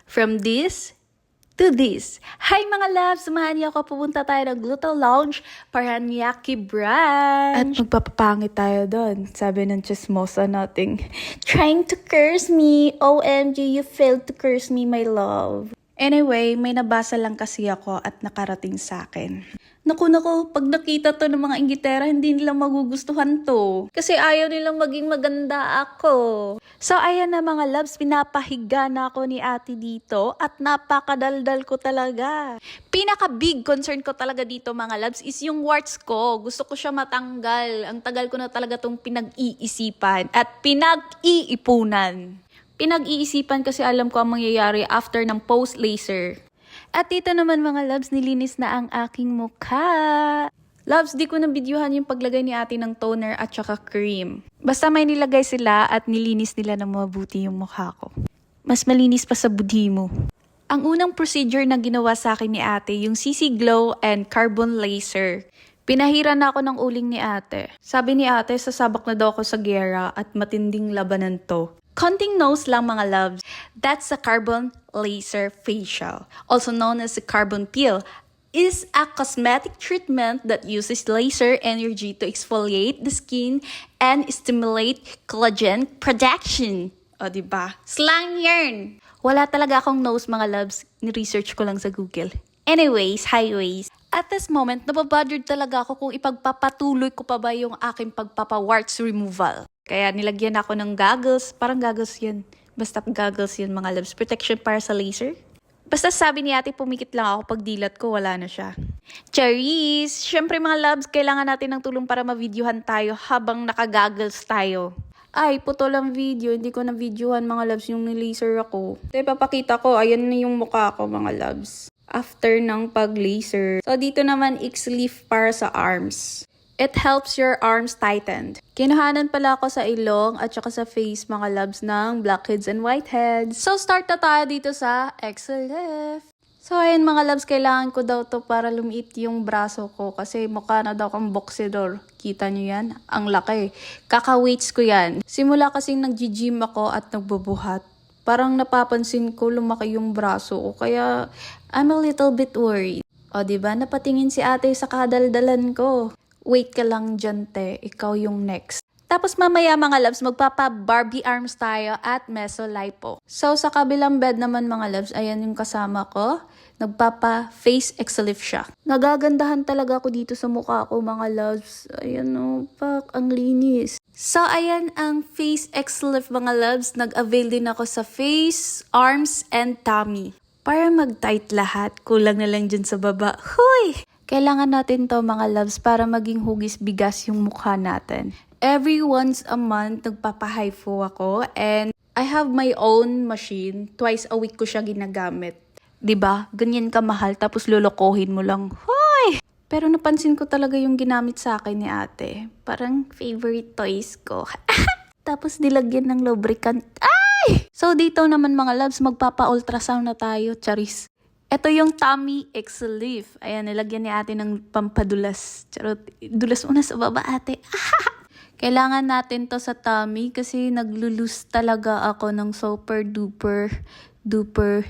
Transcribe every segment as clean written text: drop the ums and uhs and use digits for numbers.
From this to this. Hi mga loves! Samahan niyo ako, pupunta tayo ng Gluto Lounge, Paranaque Branch. At magpapapangit tayo doon. Sabi ng chismosa nating, trying to curse me. OMG, you failed to curse me, my love. Anyway, may nabasa lang kasi ako at nakarating sa akin. Naku, pag nakita to ng mga inggitera, hindi nila magugustuhan to. Kasi ayaw nilang maging maganda ako. So, ayan na mga loves, pinapahiga na ako ni ate dito at napakadaldal ko talaga. Pinaka-big concern ko talaga dito mga loves is yung warts ko. Gusto ko siya matanggal. Ang tagal ko na talaga tong pinag-iisipan at pinag-iipunan. Pinag-iisipan kasi alam ko ang mangyayari after ng post-laser. At dito naman mga loves, nilinis na ang aking mukha. Loves, di ko na videohan yung paglagay ni ate ng toner at saka cream. Basta may nilagay sila at nilinis nila na mabuti yung mukha ko. Mas malinis pa sa budhi mo. Ang unang procedure na ginawa sa akin ni ate, yung CC Glow and Carbon Laser. Pinahira na ako ng uling ni ate. Sabi ni ate, sasabak na daw ako sa gera at matinding labanan to. Konting nose lang mga loves. That's a carbon laser facial, also known as a carbon peel, is a cosmetic treatment that uses laser energy to exfoliate the skin and stimulate collagen production. O diba? Slang yarn! Wala talaga akong nose mga loves. Ni-research ko lang sa Google. Anyways, highways. At this moment, nababothered talaga ako kung ipagpapatuloy ko pa ba yung aking pagpapawarts removal. Kaya nilagyan ako ng goggles. Parang goggles yan. Basta goggles yan mga loves. Protection para sa laser. Basta sabi ni ate, pumikit lang ako pag dilat ko, wala na siya. Charis! Syempre mga loves, kailangan natin ng tulong para ma-videohan tayo habang naka-goggles tayo. Ay, putol ang video. Hindi ko na-videohan mga loves yung ni-laser ako. Ito papakita ko. Ayan na yung mukha ko mga loves. After ng pag-laser. So, dito naman, X-Leaf para sa arms. It helps your arms tightened. Kinuhanan pala ako sa ilong at saka sa face mga loves ng blackheads and whiteheads. So, start na tayo dito sa X-Leaf. So, ayun mga loves, kailangan ko daw to para lumiit yung braso ko kasi mukha na daw kang boxedor. Kita nyo yan? Ang laki. Kaka-weights ko yan. Simula kasing nag-gym ako at nagbubuhat. Parang napapansin ko lumaki yung braso ko. Kaya, I'm a little bit worried. O, diba? Napatingin si ate sa kadaldalan ko. Wait ka lang dyan, te. Ikaw yung next. Tapos mamaya mga loves, magpapa-Barbie arms tayo at meso-lipo. So, sa kabilang bed naman mga loves, ayan yung kasama ko. Nagpapa-face X-Lift siya. Nagagandahan talaga ako dito sa mukha ko mga loves. Ayan o, pak, ang linis. So, ayan ang face X-Lift mga loves. Nag-avail din ako sa face, arms, and tummy. Para mag-tight lahat, kulang na lang dyan sa baba. Huy! Kailangan natin to mga loves para maging hugis bigas yung mukha natin. Every once a month, nagpapa-hypo ako and I have my own machine. Twice a week ko siya ginagamit. 'Di ba? Ganyan kamahal tapos lolokohin mo lang. Hoy! Pero napansin ko talaga yung ginamit sa akin ni ate. Parang favorite toys ko. Tapos nilagyan ng lubricant. Ay! So dito naman mga loves, magpapa-ultrasound na tayo. Charis. Ito yung tummy X-Leaf. Ayan, nilagyan ni ate ng pampadulas. Charot, dulas una sa baba ate. Kailangan natin to sa tummy kasi naglulus talaga ako ng super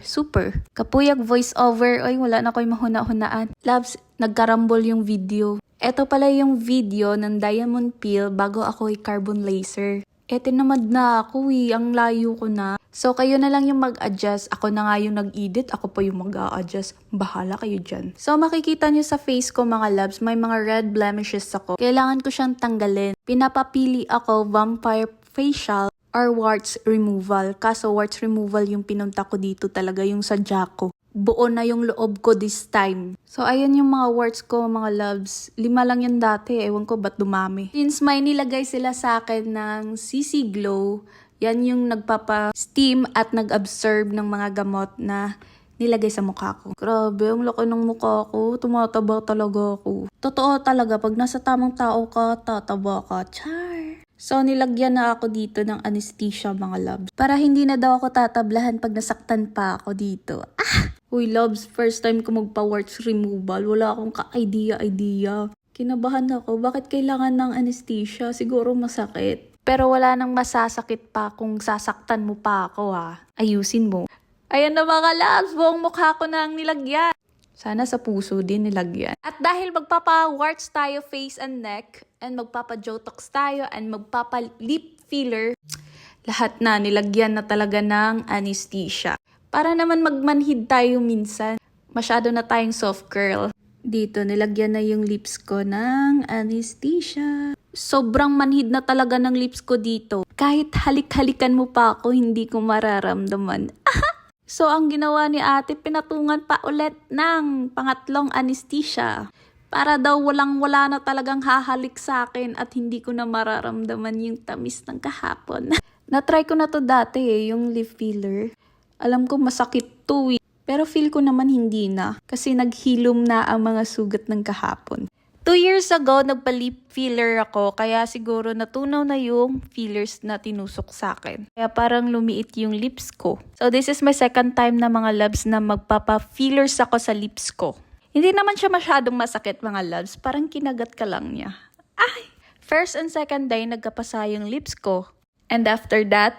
super. Kapuyag voice over. Ay, wala na ko'y mahuna-hunaan. Loves, nagkarambol yung video. Ito pala yung video ng diamond peel bago ako carbon laser. Tinamad na ako ang layo ko na. So, kayo na lang yung mag-adjust. Ako na nga yung nag-edit, ako pa yung mag-a-adjust. Bahala kayo dyan. So, makikita nyo sa face ko mga loves, may mga red blemishes ako. Kailangan ko siyang tanggalin. Pinapapili ako vampire facial or warts removal. Kaso warts removal yung pinunta ko dito talaga, yung sa Jaco. Buo na yung loob ko this time. So, ayan yung mga warts ko, mga loves. 5 lang yan dati. Ewan ko ba't dumami. Since may nilagay sila sa akin ng CC Glow, yan yung nagpapa-steam at nag-absorb ng mga gamot na nilagay sa mukha ko. Grabe, ang laki ng mukha ko. Tumataba talaga ako. Totoo talaga, pag nasa tamang tao ka, tataba ka. Char! So, nilagyan na ako dito ng anesthesia, mga loves. Para hindi na daw ako tatablahan pag nasaktan pa ako dito. Uy, loves, first time ko magpa-warts removal. Wala akong ka-idea. Kinabahan ako. Bakit kailangan ng anesthesia? Siguro masakit. Pero wala nang masasakit pa kung sasaktan mo pa ako ha. Ayusin mo. Ayan na mga loves, buong mukha ko na ang nilagyan. Sana sa puso din nilagyan. At dahil magpapa-warts tayo face and neck, and magpapa-jotox tayo, and magpapa-lip filler, lahat na nilagyan na talaga ng anesthesia. Para naman magmanhid tayo minsan, masyado na tayong soft curl. Dito, nilagyan na yung lips ko ng anesthesia. Sobrang manhid na talaga ng lips ko dito. Kahit halik-halikan mo pa ako, hindi ko mararamdaman. So, ang ginawa ni ate, pinatungan pa ulit ng pangatlong anesthesia. Para daw walang-wala na talagang hahalik sa akin at hindi ko na mararamdaman yung tamis ng kahapon. Na-try ko na to dati yung lip filler. Alam ko masakit to pero feel ko naman hindi na. Kasi naghilom na ang mga sugat ng kahapon. 2 years ago, nagpa-lip filler ako, kaya siguro natunaw na yung fillers na tinusok sa akin. Kaya parang lumiit yung lips ko. So this is my second time na mga loves na magpapa-fillers ako sa lips ko. Hindi naman siya masyadong masakit mga loves, parang kinagat ka lang niya. Ay! First and second day, nagkapasa yung lips ko. And after that,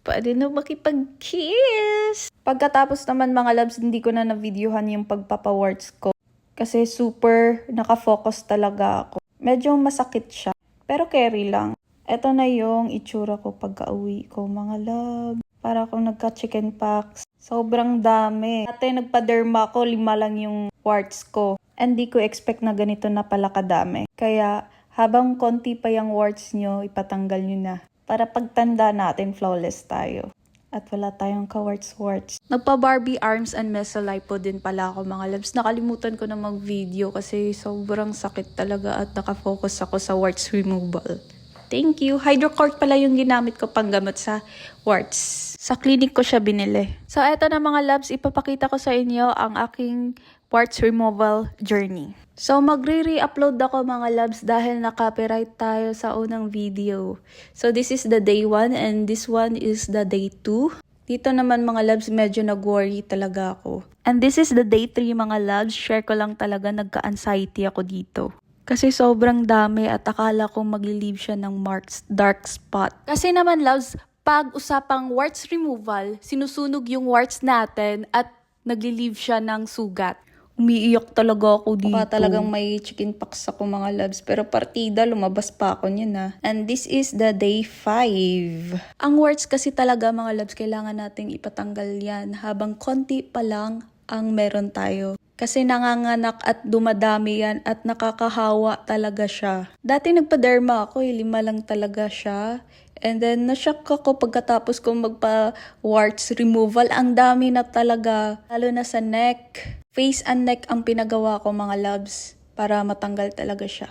pwede na makipag-kiss. Pagkatapos naman mga loves, hindi ko na na-videohan yung pagpapawarts ko. Kasi super nakafocus talaga ako. Medyo masakit siya. Pero carry lang. Ito na yung itsura ko pagka-uwi ko mga love. Para akong nagka-chicken pox. Sobrang dami. Dati nagpa-derma ko, 5 lang yung warts ko. And di ko expect na ganito na pala kadami. Kaya habang konti pa yung warts nyo, ipatanggal nyo na. Para pagtanda natin, flawless tayo. At wala tayong ka-warts-warts. Nagpa-Barbie arms and mesolipo din pala ako mga loves. Nakalimutan ko na mag-video kasi sobrang sakit talaga at nakafocus ako sa warts removal. Thank you. Hydrocort pala yung ginamit ko panggamot sa warts. Sa clinic ko siya binili. So eto na mga loves, ipapakita ko sa inyo ang aking warts removal journey. So magre-re-upload ako mga loves dahil na-copyright tayo sa unang video. So this is the day 1 and this one is the day 2. Dito naman mga loves medyo nag-worry talaga ako. And this is the day 3 mga loves. Share ko lang talaga nagka-anxiety ako dito. Kasi sobrang dami at akala ko magli-leave siya ng marks, dark spot. Kasi naman loves, pag usapang warts removal, sinusunog yung warts natin at nagli-leave siya ng sugat. Umiiyak talaga ako dito. Baka talagang may chicken pox ako mga loves. Pero partida, lumabas pa ako niyan na. And this is the day 5. Ang warts kasi talaga mga loves, kailangan nating ipatanggal yan. Habang konti pa lang ang meron tayo. Kasi nanganganak at dumadami yan at nakakahawa talaga siya. Dati nagpa-derma ako, 5 lang talaga siya. And then, na-shock ako pagkatapos kong magpa-warts removal. Ang dami na talaga, lalo na sa neck. Face and neck ang pinagawa ko mga loves para matanggal talaga siya.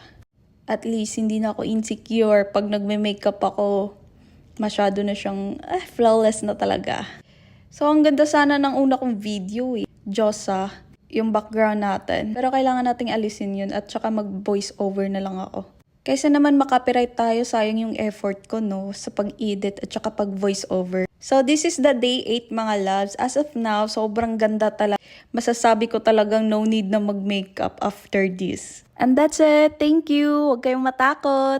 At least, hindi na ako insecure pag nagme-makeup ako. Masyado na siyang flawless na talaga. So, ang ganda sana ng una kong video Diyosa, yung background natin. Pero kailangan nating alisin yun at saka mag-voice over na lang ako. Kaysa naman makopyright tayo, sayang yung effort ko sa pag-edit at saka pag-voice over. So this is the day 8 mga loves. As of now, sobrang ganda talaga. Masasabi ko talagang no need na mag-makeup after this. And that's it. Thank you. Huwag kayong matakot.